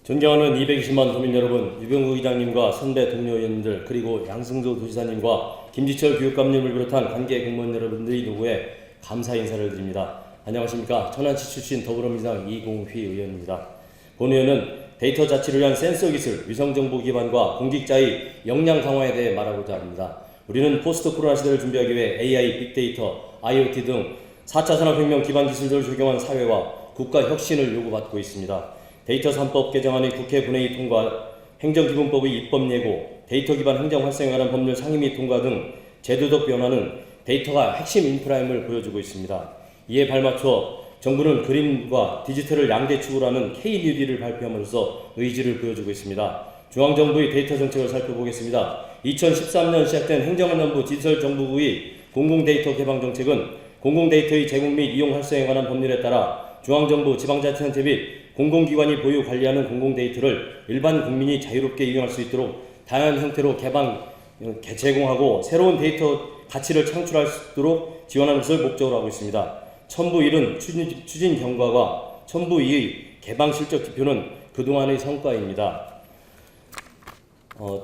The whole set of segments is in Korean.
존경하는 220만 도민 여러분, 유병국 의장님과 선배 동료 의원님들, 그리고 양승조 도지사님과 김지철 교육감님을 비롯한 관계 공무원 여러분들이 누구에 감사 인사를 드립니다. 안녕하십니까. 천안시 출신 더불어민주당 이공휘 의원입니다. 본 의원은 데이터 자치를 위한 센서 기술, 위성정보 기반과 공직자의 역량 강화에 대해 말하고자 합니다. 우리는 포스트 코로나 시대를 준비하기 위해 AI, 빅데이터, IoT 등 4차 산업혁명 기반 기술들을 적용한 사회와 국가 혁신을 요구받고 있습니다. 데이터 3법 개정안의 국회 본회의 통과, 행정기본법의 입법 예고, 데이터 기반 행정 활성에 관한 법률 상임위 통과 등 제도적 변화는 데이터가 핵심 인프라임을 보여주고 있습니다. 이에 발맞춰 정부는 그림과 디지털을 양대 축으로 하는 K-뉴딜을 발표함으로써 의지를 보여주고 있습니다. 중앙정부의 데이터 정책을 살펴보겠습니다. 2013년 시작된 행정안전부 디지털정부부의 공공데이터 개방 정책은 공공데이터의 제공 및 이용 활성에 관한 법률에 따라 중앙정부, 지방자치단체 및 공공기관이 보유 관리하는 공공데이터를 일반 국민이 자유롭게 이용할 수 있도록 다양한 형태로 제공하고 새로운 데이터 가치를 창출할 수 있도록 지원하는 것을 목적으로 하고 있습니다. 첨부 1은 추진 경과와 첨부 2의 개방 실적 지표는 그동안의 성과입니다.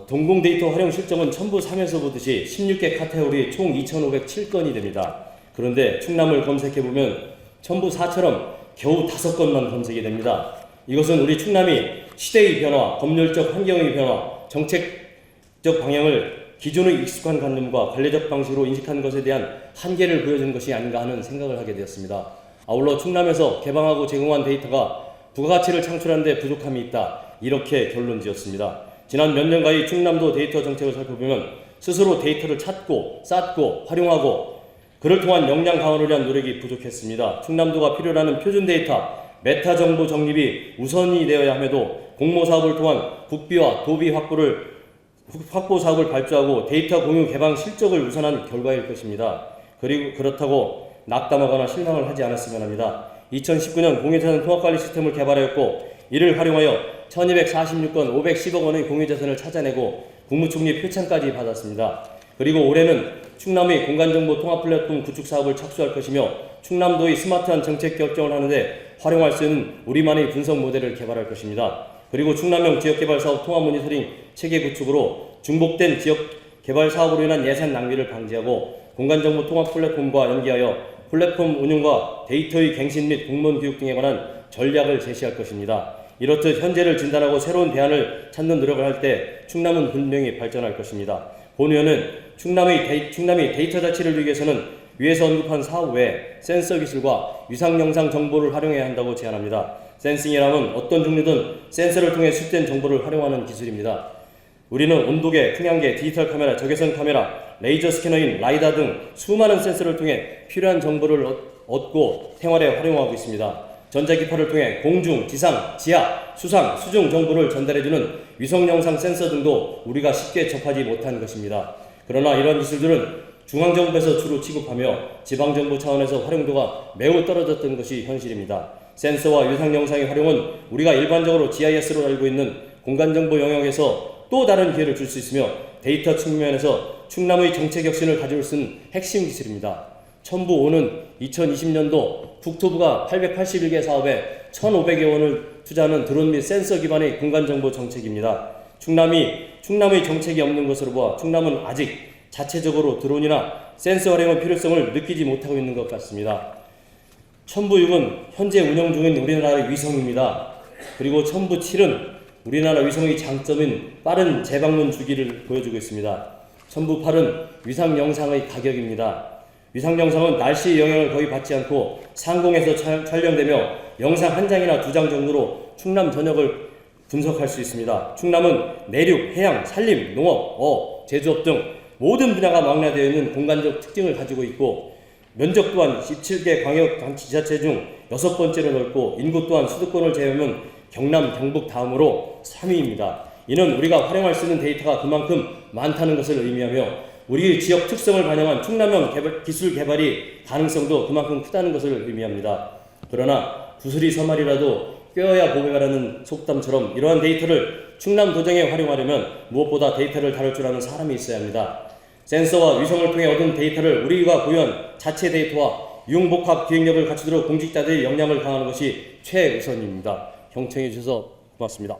동공데이터 활용 실적은 첨부 3에서 보듯이 16개 카테고리 총 2,507건이 됩니다. 그런데 충남을 검색해보면 첨부 4처럼 겨우 5건만 검색이 됩니다. 이것은 우리 충남이 시대의 변화, 법률적 환경의 변화, 정책적 방향을 기존의 익숙한 관념과 관례적 방식으로 인식한 것에 대한 한계를 보여준 것이 아닌가 하는 생각을 하게 되었습니다. 아울러 충남에서 개방하고 제공한 데이터가 부가가치를 창출하는 데 부족함이 있다. 이렇게 결론지었습니다. 지난 몇 년간의 충남도 데이터 정책을 살펴보면 스스로 데이터를 찾고 쌓고 활용하고 그를 통한 역량 강화를 위한 노력이 부족했습니다. 충남도가 필요로 하는 표준 데이터, 메타 정보 정립이 우선이 되어야 함에도 공모사업을 통한 국비와 도비 확보 사업을 발주하고 데이터 공유 개방 실적을 우선한 결과일 것입니다. 그리고 그렇다고 낙담하거나 실망을 하지 않았으면 합니다. 2019년 공유자산 통합관리 시스템을 개발하였고 이를 활용하여 1246건 510억 원의 공유자산을 찾아내고 국무총리 표창까지 받았습니다. 그리고 올해는 충남의 공간정보 통합 플랫폼 구축 사업을 착수할 것이며 충남도의 스마트한 정책 결정을 하는데 활용할 수 있는 우리만의 분석 모델을 개발할 것입니다. 그리고 충남형 지역개발사업 통합 모니터링 체계 구축으로 중복된 지역개발 사업으로 인한 예산 낭비를 방지하고 공간정보 통합 플랫폼과 연계하여 플랫폼 운영과 데이터의 갱신 및 공무원 교육 등에 관한 전략을 제시할 것입니다. 이렇듯 현재를 진단하고 새로운 대안을 찾는 노력을 할 때 충남은 분명히 발전할 것입니다. 본 의원은 충남이 데이터 자치를 위하기 위해서는 위에서 언급한 사업 외에 센서 기술과 위상영상 정보를 활용해야 한다고 제안합니다. 센싱이라면 어떤 종류든 센서를 통해 수집된 정보를 활용하는 기술입니다. 우리는 온도계, 풍향계, 디지털 카메라, 적외선 카메라, 레이저 스캐너인 라이다 등 수많은 센서를 통해 필요한 정보를 얻고 생활에 활용하고 있습니다. 전자기파를 통해 공중, 지상, 지하, 수상, 수중 정보를 전달해주는 위성영상 센서 등도 우리가 쉽게 접하지 못한 것입니다. 그러나 이러한 기술들은 중앙정부에서 주로 취급하며 지방정부 차원에서 활용도가 매우 떨어졌던 것이 현실입니다. 센서와 위상영상의 활용은 우리가 일반적으로 GIS로 알고 있는 공간정보 영역에서 또 다른 기회를 줄 수 있으며 데이터 측면에서 충남의 정책 혁신을 가져올 수 있는 핵심 기술입니다. 첨부 5는 2020년도 국토부가 881개 사업에 1,500여 원을 투자하는 드론 및 센서 기반의 공간정보 정책입니다. 충남의 정책이 없는 것으로 보아 충남은 아직 자체적으로 드론이나 센서 활용의 필요성을 느끼지 못하고 있는 것 같습니다. 첨부 6은 현재 운영 중인 우리나라의 위성입니다. 그리고 첨부 7은 우리나라 위성의 장점인 빠른 재방문 주기를 보여주고 있습니다. 첨부 8은 위상 영상의 가격입니다. 위상 영상은 날씨의 영향을 거의 받지 않고 상공에서 촬영되며 영상 한 장이나 2장 정도로 충남 전역을 분석할 수 있습니다. 충남은 내륙, 해양, 산림, 농업, 제조업 등 모든 분야가 망라되어 있는 공간적 특징을 가지고 있고 면적 또한 17개 광역지자체 중 6번째로 넓고 인구 또한 수도권을 제외하면 경남, 경북 다음으로 3위입니다. 이는 우리가 활용할 수 있는 데이터가 그만큼 많다는 것을 의미하며 우리 지역 특성을 반영한 충남형 기술 개발이 가능성도 그만큼 크다는 것을 의미합니다. 그러나 구슬이 서말이라도 꿰어야 보배가라는 속담처럼 이러한 데이터를 충남 도정에 활용하려면 무엇보다 데이터를 다룰 줄 아는 사람이 있어야 합니다. 센서와 위성을 통해 얻은 데이터를 우리가 보유한 자체 데이터와 융복합 기획력을 갖추도록 공직자들의 역량을 강화하는 것이 최우선입니다. 경청해 주셔서 고맙습니다.